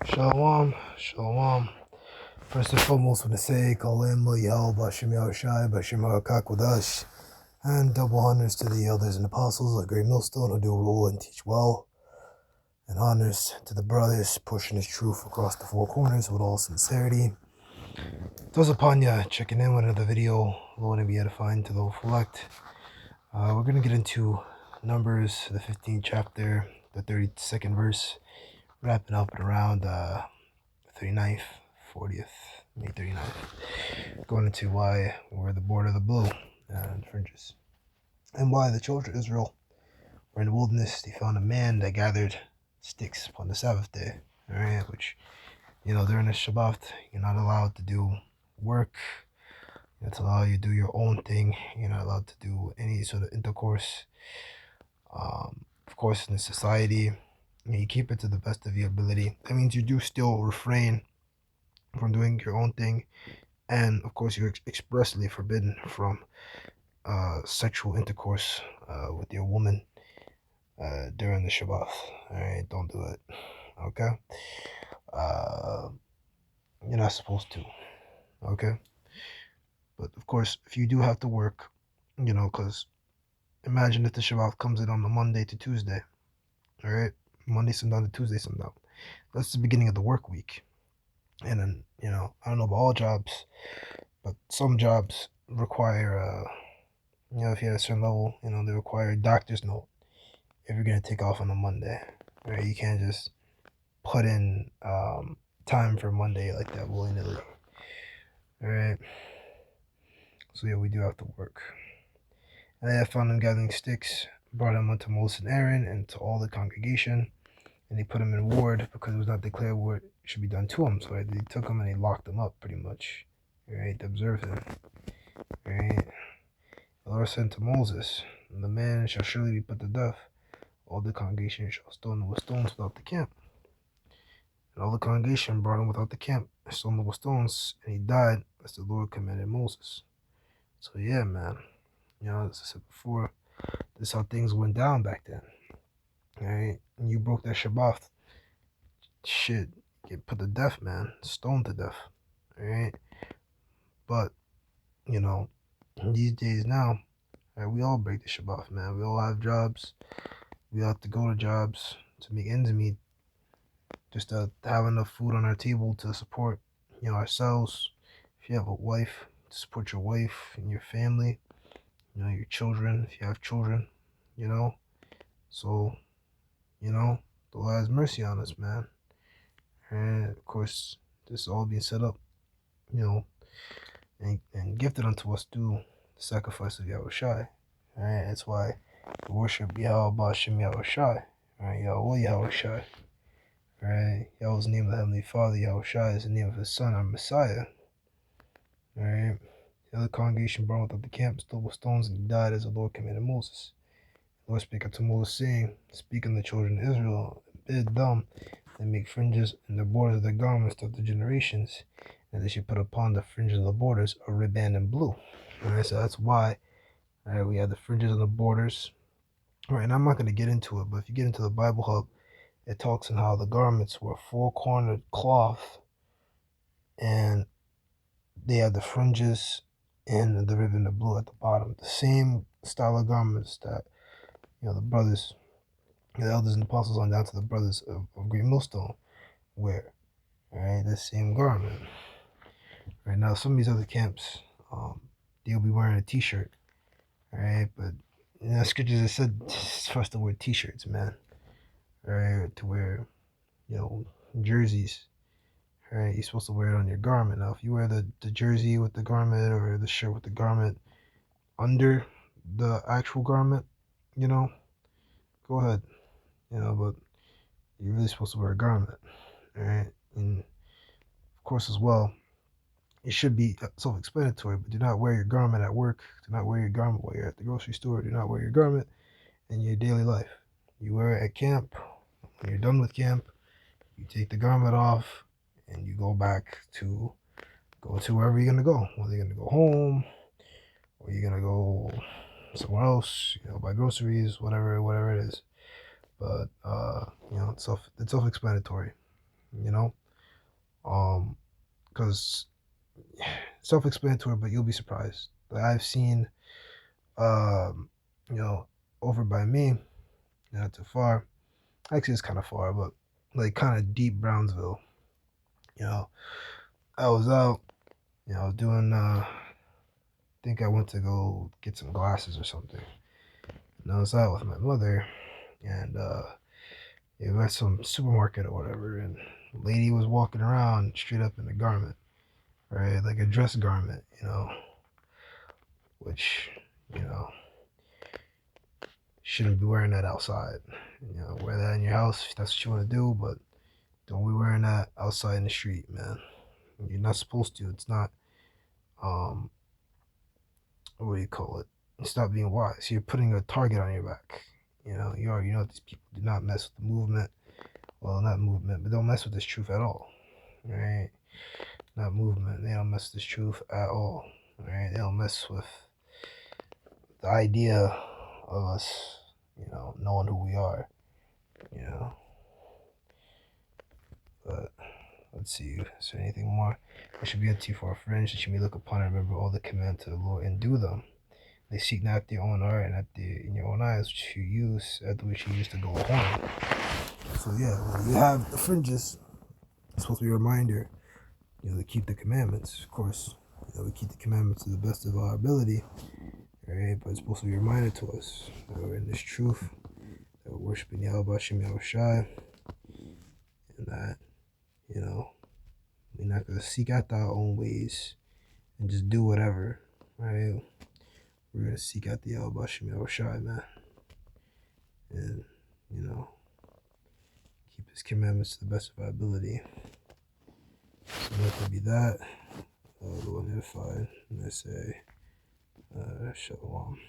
Shalom, shalom. First and foremost, I want to say, Kolim Yahweh Bashim Yahushai Bashim Hakakwadash, and double honors to the elders and apostles, a great millstone who do rule and teach well, and honors to the brothers pushing his truth across the four corners with all sincerity. Those upon ya checking in with another video, Lord and be edifying to the reflect. We're going to get into Numbers, the 15th chapter, the 32nd verse, wrapping up at around 39th, 40th, May 39th, going into why we're the border of the blue and fringes, and why the children of Israel were in the wilderness. They found a man that gathered sticks upon the Sabbath day, all right, which, during the Shabbat, you're not allowed to do work. It's allowed you to do your own thing. You're not allowed to do any sort of intercourse. Of course, in the society, you keep it to the best of your ability. That means you do still refrain from doing your own thing, and of course you're expressly forbidden from sexual intercourse with your woman during the Shabbat. All right, don't do it. Okay, you're not supposed to. Okay, but of course, if you do have to work, because imagine if the Shabbat comes in on a Monday to Tuesday. All right, Monday sundown to Tuesday sundown. That's the beginning of the work week. And then, I don't know about all jobs, but some jobs require, if you're at a certain level, they require a doctor's note if you're going to take off on a Monday. Right? You can't just put in time for Monday like that willy-nilly. All right? So, yeah, we do have to work. And I found them gathering sticks, brought them unto Moses and Aaron and to all the congregation. And they put them in ward because it was not declared what should be done to them. So they took them and they locked them up pretty much. Right? To observe them. Right? The Lord said to Moses, the man shall surely be put to death. All the congregation shall stone him with stones without the camp. And all the congregation brought him without the camp, and stoned him with stones, and he died as the Lord commanded Moses. So yeah, man. As I said before, this is how things went down back then. Alright? And you broke that Shabbat. Shit. Get put to death, man. Stoned to death. Alright? But, these days now, right, we all break the Shabbat, man. We all have jobs. We have to go to jobs to make ends meet, just to have enough food on our table to support, ourselves. If you have a wife, to support your wife and your family, your children, if you have children, So, the Lord has mercy on us, man. And of course, this is all being set up, and gifted unto us through the sacrifice of Yahushai. Alright, that's why we worship Yahweh Bashim Yahushai. Alright, Yahweh Yahushai. Alright, Yahweh's name of the Heavenly Father, Yahushai, is the name of his Son, our Messiah. Alright, the other congregation brought up the camp, stole with stones, and he died as the Lord commanded Moses. The Lord spake unto Moses, saying, Speak unto the children of Israel, and bid them that make fringes in the borders of their garments of the generations, and they should put upon the fringes of the borders a ribbon in blue. Alright, so that's why we have the fringes on the borders. Alright, and I'm not going to get into it, but if you get into the Bible Hub, it talks on how the garments were four-cornered cloth, and they had the fringes and the ribbon of blue at the bottom. The same style of garments that, the brothers, the elders and apostles on down to the brothers of Great Millstone wear. Alright, the same garment. Right now, some of these other camps, they'll be wearing a t-shirt. Alright, but in the scriptures it said it's for us to wear t-shirts, man. Alright, to wear, jerseys. Alright, you're supposed to wear it on your garment. Now, if you wear the jersey with the garment or the shirt with the garment under the actual garment, go ahead. But you're really supposed to wear a garment. Alright, and of course as well, it should be self-explanatory, but do not wear your garment at work. Do not wear your garment while you're at the grocery store. Do not wear your garment in your daily life. You wear it at camp. When you're done with camp, you take the garment off and you go to wherever you're going to go. Whether you're going to go home or you're going to go somewhere else, buy groceries, whatever it is. But, it's self-explanatory. you know, because self-explanatory, but you'll be surprised. Like I've seen, um, you know, over by me, not too far. Actually, it's kind of far, but like kind of deep Brownsville. You know, I was out, doing. Think I went to go get some glasses or something. And I was out with my mother, and we went to some supermarket or whatever, and a lady was walking around straight up in a garment, right, like a dress garment, which you know shouldn't be wearing that outside. Wear that in your house if that's what you want to do, but don't be wearing that outside in the street, man. You're not supposed to. It's not, um, what do you call it? It's not being wise. You're putting a target on your back. You already know these people do not mess with the movement. Well, not movement, but don't mess with this truth at all, right? Not movement. They don't mess with this truth at all, right? They don't mess with the idea of us, knowing who we are, you know. But let's see. Is there anything more? There should be unto you for a fringe that you may look upon and remember all the commandments of the Lord and do them. They seek not their own heart and not in your own eyes, which you use, after which you used to go upon. So yeah, when you have the fringes, it's supposed to be a reminder, to keep the commandments. Of course, we keep the commandments to the best of our ability, right? But it's supposed to be a reminder to us that we're in this truth, that we're worshiping Yahweh Shem Yahushai, and that, we're not going to seek after our own ways and just do whatever, right? We're going to seek out the Yahweh Shem Yahushai, man. And, keep his commandments to the best of our ability. So let there be that. The one edified, and I say, Shalom.